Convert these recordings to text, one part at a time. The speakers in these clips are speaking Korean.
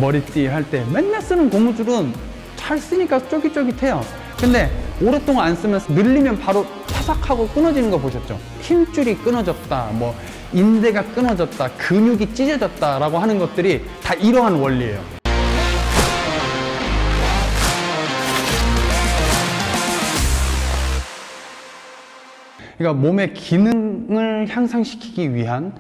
머리띠 할 때 맨날 쓰는 고무줄은 잘 쓰니까 쫄깃쫄깃해요. 근데 오랫동안 안 쓰면 늘리면 바로 파삭하고 끊어지는 거 보셨죠? 힘줄이 끊어졌다, 뭐 인대가 끊어졌다, 근육이 찢어졌다 라고 하는 것들이 다 이러한 원리예요. 그러니까 몸의 기능을 향상시키기 위한,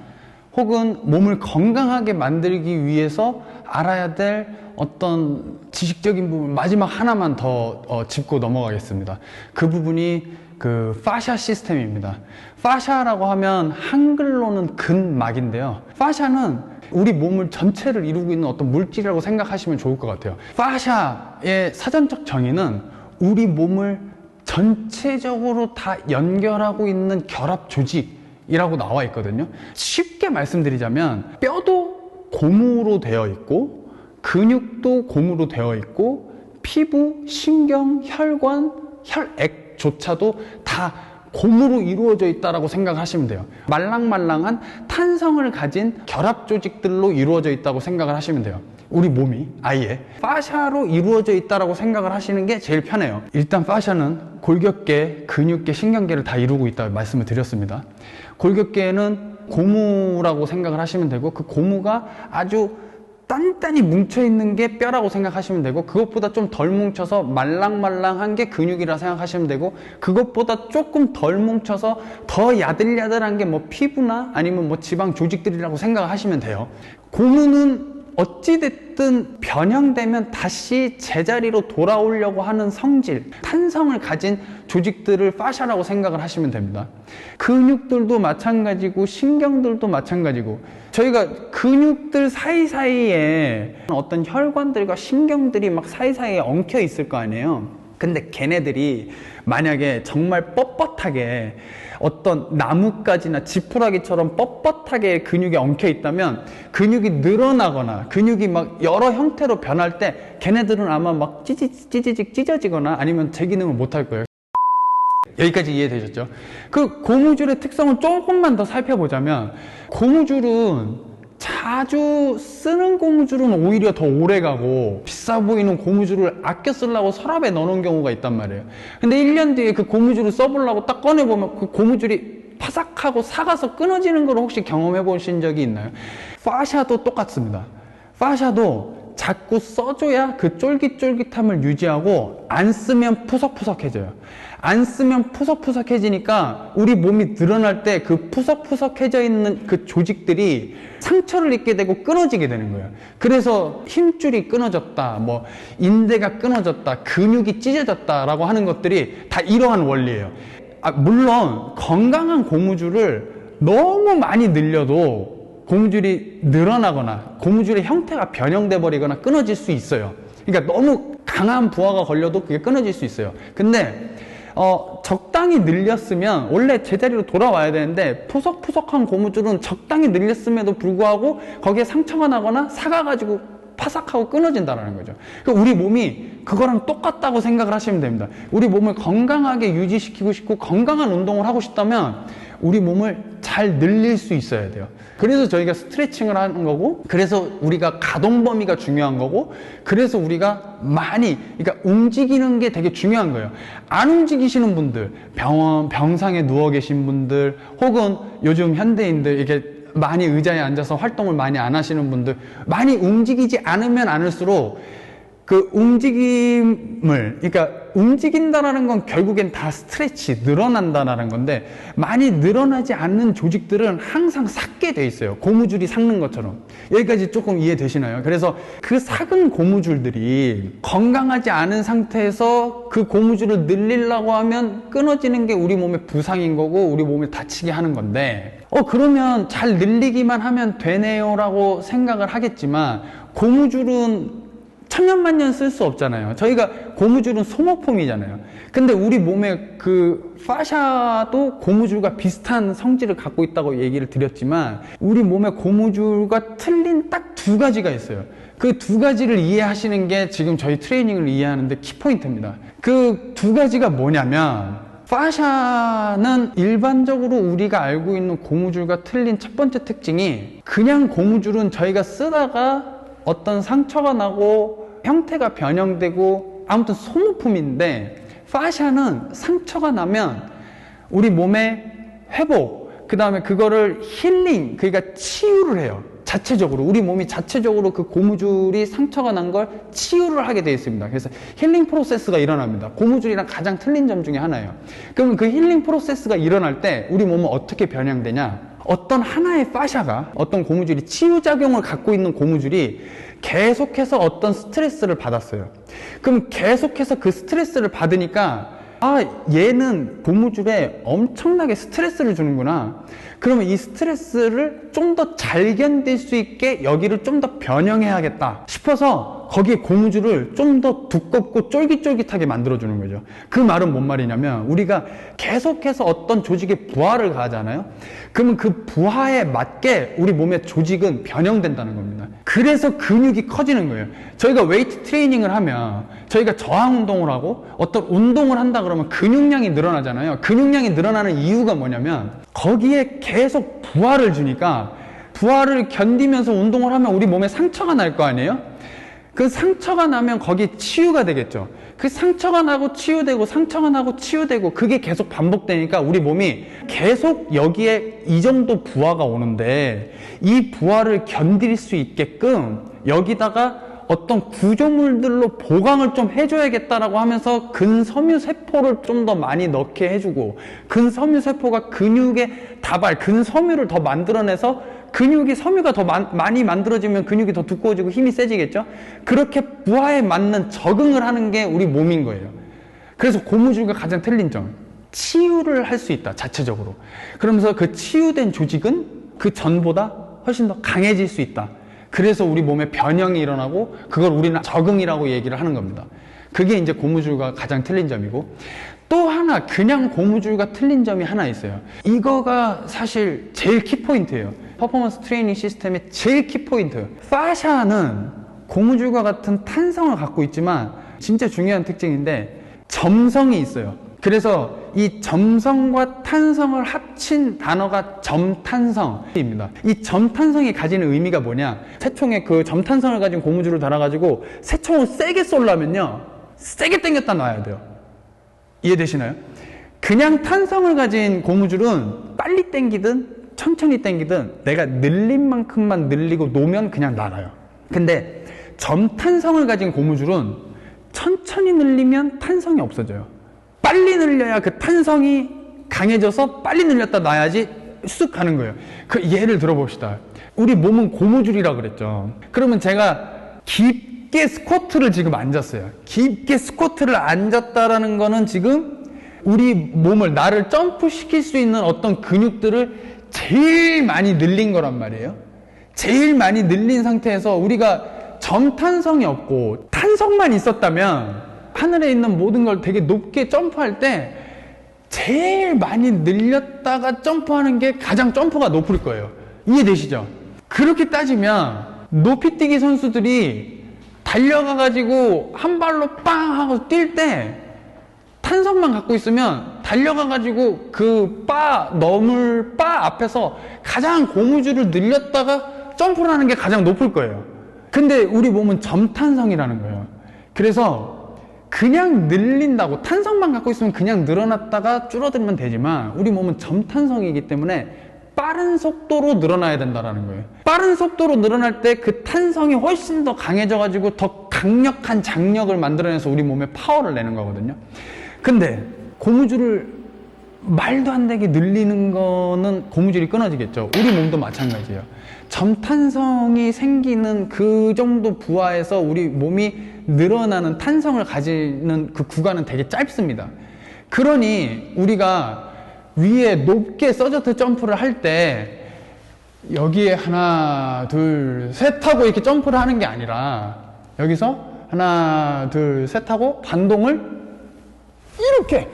혹은 몸을 건강하게 만들기 위해서 알아야 될 어떤 지식적인 부분, 마지막 하나만 더 짚고 넘어가겠습니다. 그 부분이 그 파샤 시스템입니다. 파샤라고 하면 한글로는 근막인데요. 파샤는 우리 몸을 전체를 이루고 있는 어떤 물질이라고 생각하시면 좋을 것 같아요. 파샤의 사전적 정의는 우리 몸을 전체적으로 다 연결하고 있는 결합 조직이라고 나와 있거든요. 쉽게 말씀드리자면 뼈도 고무로 되어 있고, 근육도 고무로 되어 있고, 피부, 신경, 혈관, 혈액조차도 다 고무로 이루어져 있다고 생각하시면 돼요. 말랑말랑한 탄성을 가진 결합 조직들로 이루어져 있다고 생각을 하시면 돼요. 우리 몸이 아예 파샤로 이루어져 있다고 생각을 하시는 게 제일 편해요. 일단 파샤는 골격계, 근육계, 신경계를 다 이루고 있다고 말씀을 드렸습니다. 골격계는 고무라고 생각을 하시면 되고, 그 고무가 아주 단단히 뭉쳐있는 게 뼈라고 생각하시면 되고, 그것보다 좀 덜 뭉쳐서 말랑말랑한 게 근육이라 생각하시면 되고, 그것보다 조금 덜 뭉쳐서 더 야들야들한 게 뭐 피부나 아니면 뭐 지방 조직들이라고 생각하시면 돼요. 고무는 어찌됐든 변형되면 다시 제자리로 돌아오려고 하는 성질, 탄성을 가진 조직들을 파샤라고 생각을 하시면 됩니다. 근육들도 마찬가지고 신경들도 마찬가지고, 저희가 근육들 사이사이에 어떤 혈관들과 신경들이 막 사이사이에 엉켜 있을 거 아니에요. 근데 걔네들이 만약에 정말 뻣뻣하게 어떤 나뭇가지나 지푸라기처럼 뻣뻣하게 근육이 엉켜 있다면, 근육이 늘어나거나 근육이 막 여러 형태로 변할 때 걔네들은 아마 막 찌지직 찢어지거나 아니면 제 기능을 못 할 거예요. 여기까지 이해되셨죠? 그 고무줄의 특성을 조금만 더 살펴보자면, 고무줄은 자주 쓰는 고무줄은 오히려 더 오래 가고, 비싸 보이는 고무줄을 아껴 쓰려고 서랍에 넣어놓은 경우가 있단 말이에요. 근데 1년 뒤에 그 고무줄을 써보려고 딱 꺼내보면 그 고무줄이 파삭하고 삭아서 끊어지는 걸 혹시 경험해 보신 적이 있나요? 파샤도 똑같습니다. 파샤도 자꾸 써줘야 그 쫄깃쫄깃함을 유지하고, 안 쓰면 푸석푸석해져요. 안 쓰면 푸석푸석해지니까 우리 몸이 늘어날 때 그 푸석푸석해져 있는 그 조직들이 상처를 입게 되고 끊어지게 되는 거예요. 그래서 힘줄이 끊어졌다, 뭐 인대가 끊어졌다, 근육이 찢어졌다 라고 하는 것들이 다 이러한 원리예요. 물론 건강한 고무줄을 너무 많이 늘려도 고무줄이 늘어나거나 고무줄의 형태가 변형돼 버리거나 끊어질 수 있어요. 그러니까 너무 강한 부하가 걸려도 그게 끊어질 수 있어요. 근데 적당히 늘렸으면 원래 제자리로 돌아와야 되는데, 푸석푸석한 고무줄은 적당히 늘렸음에도 불구하고 거기에 상처가 나거나 삭아가지고 파삭하고 끊어진다는 거죠. 그러니까 우리 몸이 그거랑 똑같다고 생각을 하시면 됩니다. 우리 몸을 건강하게 유지시키고 싶고 건강한 운동을 하고 싶다면 우리 몸을 잘 늘릴 수 있어야 돼요. 그래서 저희가 스트레칭을 하는 거고, 그래서 우리가 가동 범위가 중요한 거고, 그래서 우리가 많이, 그러니까 움직이는 게 되게 중요한 거예요. 안 움직이시는 분들, 병상에 누워 계신 분들, 혹은 요즘 현대인들 이렇게 많이 의자에 앉아서 활동을 많이 안 하시는 분들, 많이 움직이지 않으면 않을수록 그 움직임을, 그러니까 움직인다라는 건 결국엔 다 스트레치, 늘어난다라는 건데, 많이 늘어나지 않는 조직들은 항상 삭게 돼 있어요. 고무줄이 삭는 것처럼. 여기까지 조금 이해되시나요? 그래서 그 삭은 고무줄들이 건강하지 않은 상태에서 그 고무줄을 늘리려고 하면 끊어지는 게 우리 몸의 부상인 거고, 우리 몸을 다치게 하는 건데, 그러면 잘 늘리기만 하면 되네요 라고 생각을 하겠지만, 고무줄은 천년만년 쓸 수 없잖아요. 저희가 고무줄은 소모품이잖아요. 근데 우리 몸의 그 파샤도 고무줄과 비슷한 성질을 갖고 있다고 얘기를 드렸지만, 우리 몸의 고무줄과 틀린 딱 두 가지가 있어요. 그 두 가지를 이해하시는 게 지금 저희 트레이닝을 이해하는데 키포인트입니다. 그 두 가지가 뭐냐면, 파샤는 일반적으로 우리가 알고 있는 고무줄과 틀린 첫 번째 특징이, 그냥 고무줄은 저희가 쓰다가 어떤 상처가 나고 형태가 변형되고 아무튼 소모품인데, 파샤는 상처가 나면 우리 몸의 회복, 그 다음에 그거를 힐링, 그러니까 치유를 해요. 자체적으로, 우리 몸이 자체적으로 그 고무줄이 상처가 난 걸 치유를 하게 되어 있습니다. 그래서 힐링 프로세스가 일어납니다. 고무줄이랑 가장 틀린 점 중에 하나예요. 그러면 그 힐링 프로세스가 일어날 때 우리 몸은 어떻게 변형되냐? 어떤 하나의 파샤가, 어떤 고무줄이, 치유작용을 갖고 있는 고무줄이 계속해서 어떤 스트레스를 받았어요. 그럼 계속해서 그 스트레스를 받으니까, 아, 얘는 고무줄에 엄청나게 스트레스를 주는구나. 그러면 이 스트레스를 좀 더 잘 견딜 수 있게 여기를 좀 더 변형해야겠다 싶어서 거기에 고무줄을 좀 더 두껍고 쫄깃쫄깃하게 만들어주는 거죠. 그 말은 뭔 말이냐면, 우리가 계속해서 어떤 조직에 부하를 가하잖아요. 그러면 그 부하에 맞게 우리 몸의 조직은 변형된다는 겁니다. 그래서 근육이 커지는 거예요. 저희가 웨이트 트레이닝을 하면, 저희가 저항 운동을 하고 어떤 운동을 한다 그러면 근육량이 늘어나잖아요. 근육량이 늘어나는 이유가 뭐냐면, 거기에 계속 부하를 주니까, 부하를 견디면서 운동을 하면 우리 몸에 상처가 날 거 아니에요? 그 상처가 나면 거기에 치유가 되겠죠. 그 상처가 나고 치유되고 상처가 나고 치유되고 그게 계속 반복되니까 우리 몸이 계속 여기에 이 정도 부하가 오는데, 이 부하를 견딜 수 있게끔 여기다가 어떤 구조물들로 보강을 좀 해줘야겠다라고 하면서 근섬유세포를 좀 더 많이 넣게 해주고, 근섬유세포가 근육의 다발, 근섬유를 더 만들어내서 근육이, 섬유가 더 많이 만들어지면 근육이 더 두꺼워지고 힘이 세지겠죠? 그렇게 부하에 맞는 적응을 하는 게 우리 몸인 거예요. 그래서 고무줄과 가장 틀린 점, 치유를 할 수 있다, 자체적으로. 그러면서 그 치유된 조직은 그 전보다 훨씬 더 강해질 수 있다. 그래서 우리 몸에 변형이 일어나고 그걸 우리는 적응이라고 얘기를 하는 겁니다. 그게 이제 고무줄과 가장 틀린 점이고, 또 하나 그냥 고무줄과 틀린 점이 하나 있어요. 이거가 사실 제일 키포인트예요. 퍼포먼스 트레이닝 시스템의 제일 키포인트. 파샤는 고무줄과 같은 탄성을 갖고 있지만 진짜 중요한 특징인데 점성이 있어요. 그래서 이 점성과 탄성을 합친 단어가 점탄성입니다. 이 점탄성이 가지는 의미가 뭐냐? 새총에 그 점탄성을 가진 고무줄을 달아가지고 새총을 세게 쏘려면요, 세게 당겼다 놔야 돼요. 이해되시나요? 그냥 탄성을 가진 고무줄은 빨리 당기든 천천히 당기든 내가 늘린 만큼만 늘리고 놓으면 그냥 날아요. 근데 점탄성을 가진 고무줄은 천천히 늘리면 탄성이 없어져요. 빨리 늘려야 그 탄성이 강해져서 빨리 늘렸다 놔야지 쑥 가는 거예요. 그 예를 들어봅시다. 우리 몸은 고무줄이라 그랬죠. 그러면 제가 깊게 스쿼트를 지금 앉았어요. 깊게 스쿼트를 앉았다라는 거는 지금 우리 몸을, 나를 점프시킬 수 있는 어떤 근육들을 제일 많이 늘린 거란 말이에요. 제일 많이 늘린 상태에서 우리가 점탄성이 없고 탄성만 있었다면 하늘에 있는 모든 걸 되게 높게 점프할 때 제일 많이 늘렸다가 점프하는 게 가장 점프가 높을 거예요. 이해되시죠? 그렇게 따지면 높이뛰기 선수들이 달려가가지고 한 발로 빵 하고 뛸 때 탄성만 갖고 있으면 달려가가지고 그 너물 바 앞에서 가장 고무줄을 늘렸다가 점프를 하는 게 가장 높을 거예요. 근데 우리 몸은 점탄성이라는 거예요. 그래서 그냥 늘린다고, 탄성만 갖고 있으면 그냥 늘어났다가 줄어들면 되지만 우리 몸은 점탄성이기 때문에 빠른 속도로 늘어나야 된다는 거예요. 빠른 속도로 늘어날 때 그 탄성이 훨씬 더 강해져가지고 더 강력한 장력을 만들어내서 우리 몸에 파워를 내는 거거든요. 근데 고무줄을 말도 안 되게 늘리는 거는 고무줄이 끊어지겠죠. 우리 몸도 마찬가지예요. 점탄성이 생기는 그 정도 부하에서 우리 몸이 늘어나는, 탄성을 가지는 그 구간은 되게 짧습니다. 그러니 우리가 위에 높게 서저트 점프를 할 때 여기에 하나 둘 셋 하고 이렇게 점프를 하는 게 아니라 여기서 하나 둘 셋 하고 반동을 이렇게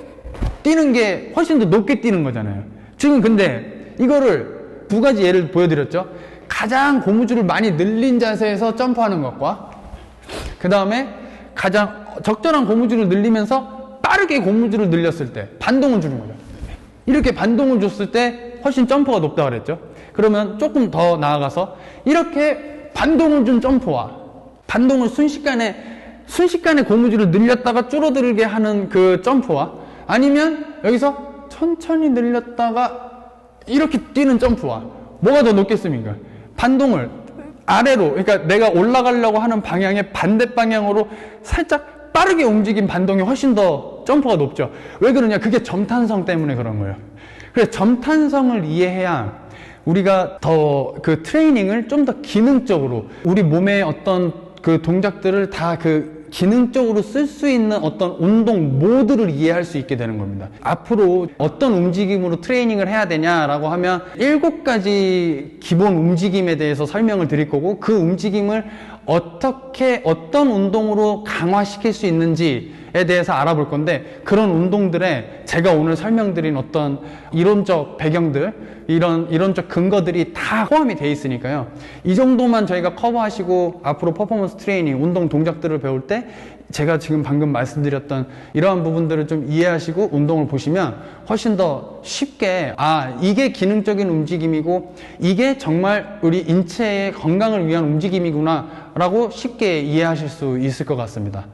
뛰는 게 훨씬 더 높게 뛰는 거잖아요. 지금 근데 이거를 두 가지 예를 보여드렸죠. 가장 고무줄을 많이 늘린 자세에서 점프하는 것과 그 다음에 가장 적절한 고무줄을 늘리면서 빠르게 고무줄을 늘렸을 때 반동을 주는 거죠. 이렇게 반동을 줬을 때 훨씬 점프가 높다고 그랬죠. 그러면 조금 더 나아가서 이렇게 반동을 준 점프와 반동을 순식간에 고무줄을 늘렸다가 줄어들게 하는 그 점프와 아니면 여기서 천천히 늘렸다가 이렇게 뛰는 점프와 뭐가 더 높겠습니까? 반동을 아래로, 그러니까 내가 올라가려고 하는 방향의 반대 방향으로 살짝 빠르게 움직인 반동이 훨씬 더 점프가 높죠. 왜 그러냐? 그게 점탄성 때문에 그런 거예요. 그래서 점탄성을 이해해야 우리가 더 그 트레이닝을 좀 더 기능적으로 우리 몸의 어떤 그 동작들을 다 그 기능적으로 쓸 수 있는 어떤 운동 모드를 이해할 수 있게 되는 겁니다. 앞으로 어떤 움직임으로 트레이닝을 해야 되냐라고 하면 7가지 기본 움직임에 대해서 설명을 드릴 거고 그 움직임을 어떤 운동으로 강화시킬 수 있는지에 대해서 알아볼 건데 그런 운동들에 제가 오늘 설명드린 어떤 이론적 배경들 이론적 근거들이 다 포함이 돼 있으니까요. 이 정도만 저희가 커버하시고 앞으로 퍼포먼스 트레이닝, 운동 동작들을 배울 때 제가 지금 방금 말씀드렸던 이러한 부분들을 좀 이해하시고 운동을 보시면 훨씬 더 쉽게 이게 기능적인 움직임이고 이게 정말 우리 인체의 건강을 위한 움직임이구나 라고 쉽게 이해하실 수 있을 것 같습니다.